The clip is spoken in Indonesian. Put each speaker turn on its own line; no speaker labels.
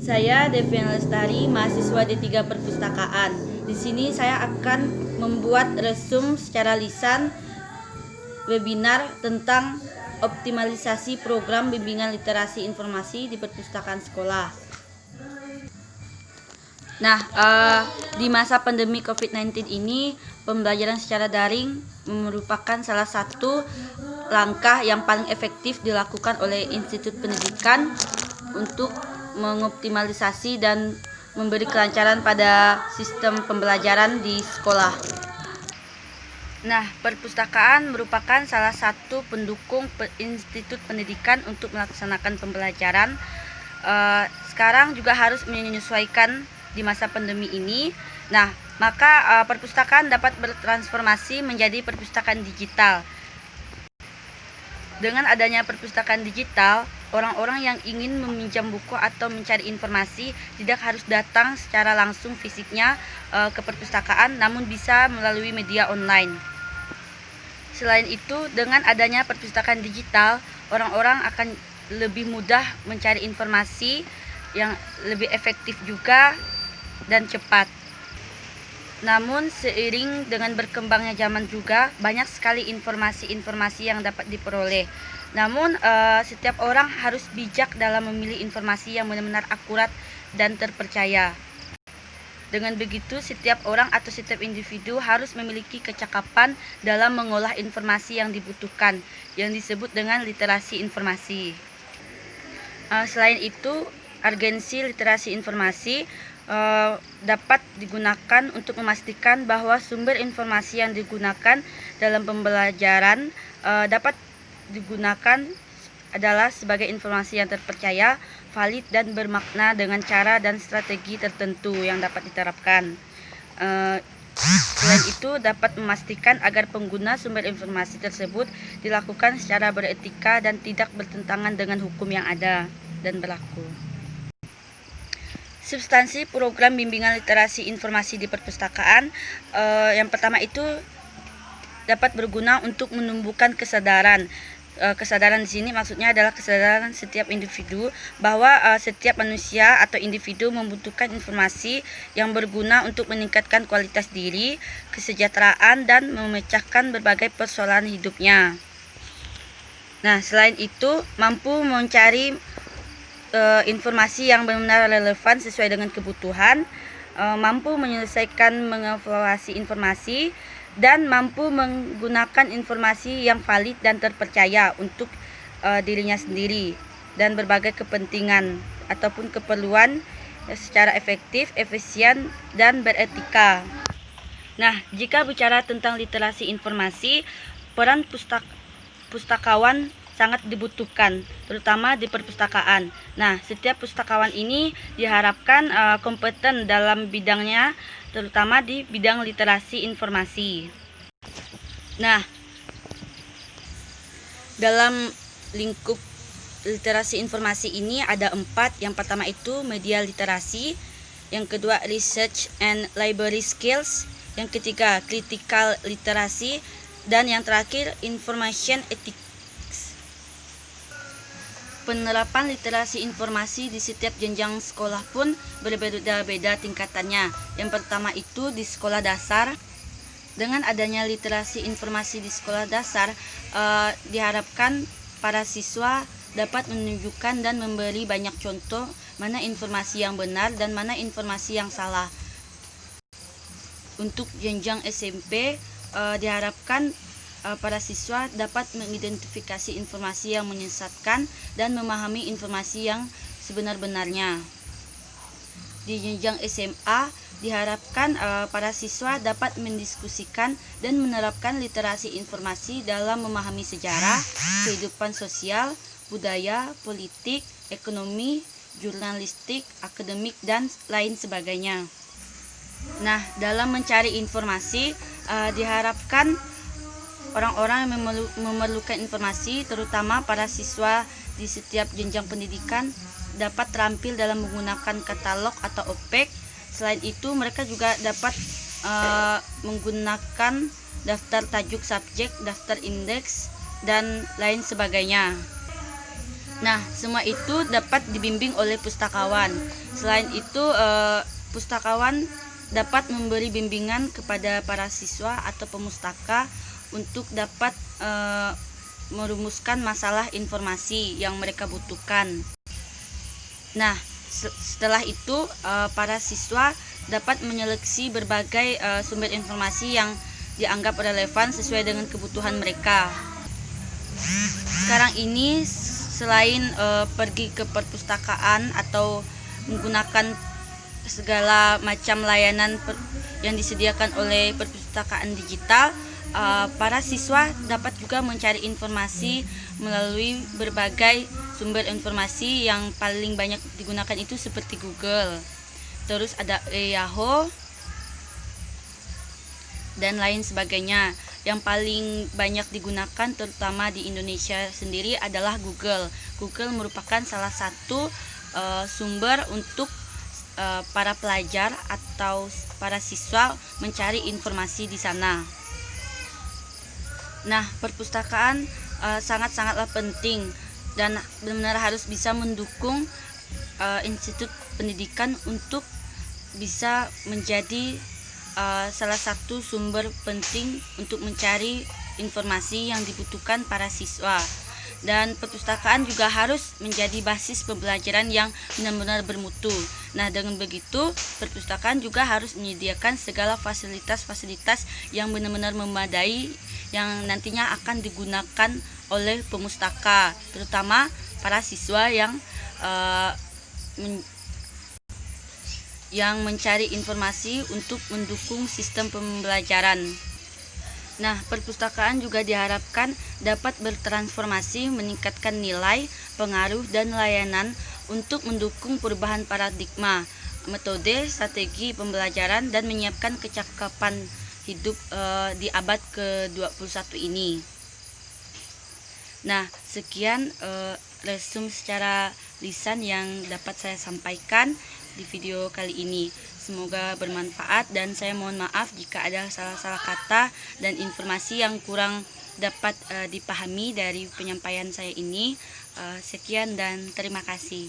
Saya Devian Lestari, mahasiswa D3 Perpustakaan. Di sini saya akan membuat resum secara lisan webinar tentang optimalisasi program bimbingan literasi informasi di perpustakaan sekolah. Nah, di masa pandemi COVID-19 ini, pembelajaran secara daring merupakan salah satu langkah yang paling efektif dilakukan oleh institut pendidikan untuk mengoptimalisasi dan memberi kelancaran pada sistem pembelajaran di sekolah. Nah, perpustakaan merupakan salah satu pendukung institut pendidikan untuk melaksanakan pembelajaran. Sekarang juga harus menyesuaikan di masa pandemi ini. Nah, maka perpustakaan dapat bertransformasi menjadi perpustakaan digital. Dengan adanya perpustakaan digital, orang-orang yang ingin meminjam buku atau mencari informasi tidak harus datang secara langsung fisiknya ke perpustakaan, namun bisa melalui media online. Selain itu, dengan adanya perpustakaan digital, orang-orang akan lebih mudah mencari informasi yang lebih efektif juga dan cepat. Namun seiring dengan berkembangnya zaman juga banyak sekali informasi-informasi yang dapat diperoleh. Namun setiap orang harus bijak dalam memilih informasi yang benar-benar akurat dan terpercaya. Dengan begitu, setiap orang atau setiap individu harus memiliki kecakapan dalam mengolah informasi yang dibutuhkan, yang disebut dengan literasi informasi. Selain itu, urgensi literasi informasi dapat digunakan untuk memastikan bahwa sumber informasi yang digunakan dalam pembelajaran dapat digunakan adalah sebagai informasi yang terpercaya, valid dan bermakna dengan cara dan strategi tertentu yang dapat diterapkan. Selain itu, dapat memastikan agar pengguna sumber informasi tersebut dilakukan secara beretika dan tidak bertentangan dengan hukum yang ada dan berlaku. Substansi program bimbingan literasi informasi di perpustakaan, yang pertama itu dapat berguna untuk menumbuhkan kesadaran. Kesadaran di sini maksudnya adalah kesadaran setiap individu bahwa setiap manusia atau individu membutuhkan informasi yang berguna untuk meningkatkan kualitas diri, kesejahteraan dan memecahkan berbagai persoalan hidupnya. Nah, selain itu mampu mencari informasi yang benar-benar relevan sesuai dengan kebutuhan, mampu menyelesaikan mengevaluasi informasi, dan mampu menggunakan informasi yang valid dan terpercaya untuk dirinya sendiri dan berbagai kepentingan ataupun keperluan secara efektif, efisien, dan beretika. Nah, jika bicara tentang literasi informasi, peran pustakawan sangat dibutuhkan, terutama di perpustakaan. Nah, setiap pustakawan ini diharapkan kompeten dalam bidangnya, terutama di bidang literasi informasi. Nah, dalam lingkup literasi informasi ini ada 4. Yang pertama itu media literasi, yang kedua research and library skills, yang ketiga critical literasi, dan yang terakhir information ethics. Penerapan literasi informasi di setiap jenjang sekolah pun berbeda-beda tingkatannya. Yang pertama itu di sekolah dasar. Dengan adanya literasi informasi di sekolah dasar, diharapkan para siswa dapat menunjukkan dan memberi banyak contoh mana informasi yang benar dan mana informasi yang salah. Untuk jenjang SMP, diharapkan para siswa dapat mengidentifikasi informasi yang menyesatkan dan memahami informasi yang sebenar-benarnya. Di jenjang SMA, diharapkan para siswa dapat mendiskusikan dan menerapkan literasi informasi dalam memahami sejarah, kehidupan sosial, budaya, politik, ekonomi, jurnalistik, akademik, dan lain sebagainya. Nah, dalam mencari informasi, diharapkan orang-orang yang memerlukan informasi, terutama para siswa di setiap jenjang pendidikan, dapat terampil dalam menggunakan katalog atau OPEK. Selain itu, mereka juga dapat menggunakan daftar tajuk subjek, daftar indeks, dan lain sebagainya. Nah, semua itu dapat dibimbing oleh pustakawan. Selain itu, pustakawan dapat memberi bimbingan kepada para siswa atau pemustaka untuk dapat merumuskan masalah informasi yang mereka butuhkan. Nah, setelah itu para siswa dapat menyeleksi berbagai sumber informasi yang dianggap relevan sesuai dengan kebutuhan mereka. Sekarang ini selain pergi ke perpustakaan atau menggunakan segala macam layanan yang disediakan oleh perpustakaan digital, para siswa dapat juga mencari informasi melalui berbagai sumber informasi. Yang paling banyak digunakan itu seperti Google, terus ada Yahoo dan lain sebagainya. Yang paling banyak digunakan terutama di Indonesia sendiri adalah Google. Google merupakan salah satu sumber untuk para pelajar atau para siswa mencari informasi di sana. Nah, perpustakaan sangat-sangatlah penting dan benar-benar harus bisa mendukung institut pendidikan untuk bisa menjadi salah satu sumber penting untuk mencari informasi yang dibutuhkan para siswa. Dan perpustakaan juga harus menjadi basis pembelajaran yang benar-benar bermutu. Nah, dengan begitu perpustakaan juga harus menyediakan segala fasilitas-fasilitas yang benar-benar memadai yang nantinya akan digunakan oleh pemustaka, terutama para siswa yang mencari informasi untuk mendukung sistem pembelajaran. Nah, perpustakaan juga diharapkan dapat bertransformasi, meningkatkan nilai, pengaruh, dan layanan untuk mendukung perubahan paradigma, metode, strategi pembelajaran, dan menyiapkan kecakapan hidup di abad ke-21 ini. Nah, sekian resume secara lisan yang dapat saya sampaikan di video kali ini. Semoga bermanfaat dan saya mohon maaf jika ada salah-salah kata dan informasi yang kurang dapat dipahami dari penyampaian saya ini. Sekian dan terima kasih.